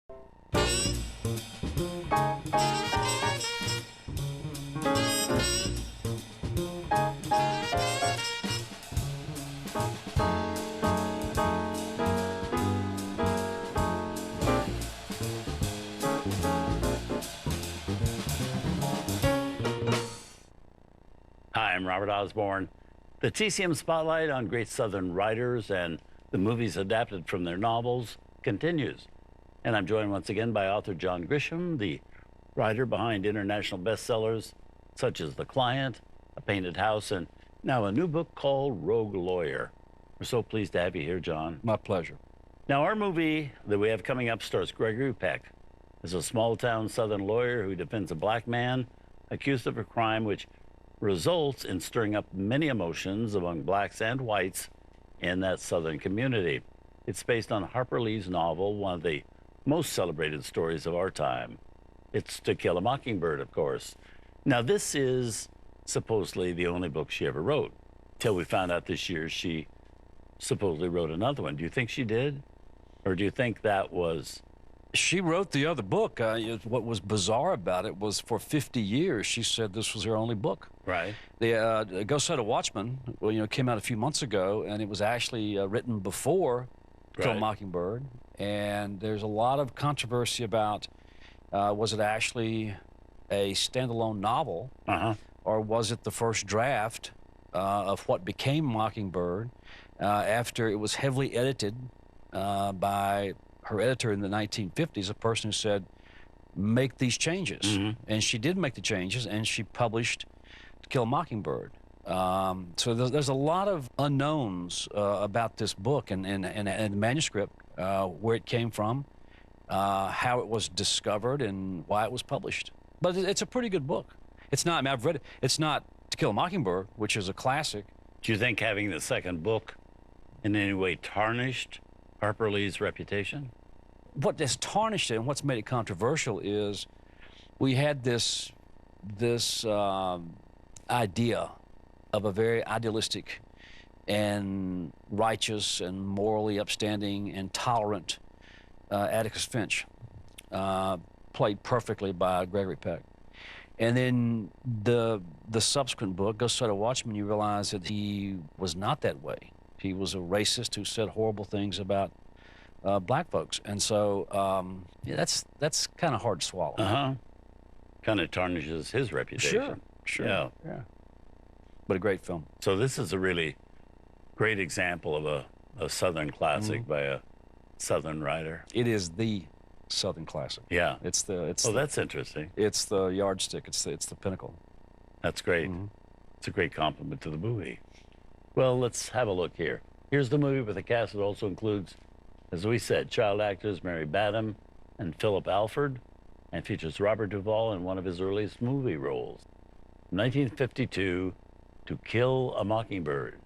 Hi, I'm Robert Osborne. The TCM spotlight on great Southern writers and the movies adapted from their novels continues. And I'm joined once again by author John Grisham, the writer behind international bestsellers such as The Client, A Painted House, and now a new book called Rogue Lawyer. We're so pleased to have you here, John. My pleasure. Now, our movie that we have coming up stars Gregory Peck as a small-town Southern lawyer who defends a black man accused of a crime which results in stirring up many emotions among blacks and whites in that Southern community. It's based on Harper Lee's novel, one of the most celebrated stories of our time. It's To Kill a Mockingbird, of course. Now, this is supposedly the only book she ever wrote, till we found out this year she supposedly wrote another one. Do you think she did? Or do you think that was... She wrote the other book. What was bizarre about it was for 50 years, she said this was her only book. Right. The Go Set a Watchman, came out a few months ago, and it was actually written before Kill a Mockingbird. And there's a lot of controversy about, was it actually a standalone novel, or was it the first draft of what became Mockingbird after it was heavily edited by her editor in the 1950s, a person who said, make these changes. And she did make the changes, and she published To Kill a Mockingbird. So there's a lot of unknowns about this book and the manuscript, where it came from, how it was discovered, and why it was published. But it's a pretty good book. It's not, I mean, I've read it. It's not To Kill a Mockingbird, which is a classic. Do you think having the second book in any way tarnished Harper Lee's reputation? What has tarnished it and what's made it controversial is we had this idea of a very idealistic and righteous and morally upstanding and tolerant Atticus Finch, played perfectly by Gregory Peck. And then the subsequent book, Go Set a Watchman, you realize that he was not that way. He was a racist who said horrible things about black folks. And so yeah, that's kind of hard to swallow. Kind of tarnishes his reputation. Sure. Yeah. But a great film. So this is a really great example of a Southern classic by a Southern writer. It is the Southern classic. Yeah. That's interesting. It's the yardstick. It's the pinnacle. That's great. It's a great compliment to the movie. Well, let's have a look here. Here's the movie with a cast that also includes, as we said, child actors Mary Badham and Philip Alford, and features Robert Duvall in one of his earliest movie roles. 1952, To Kill a Mockingbird.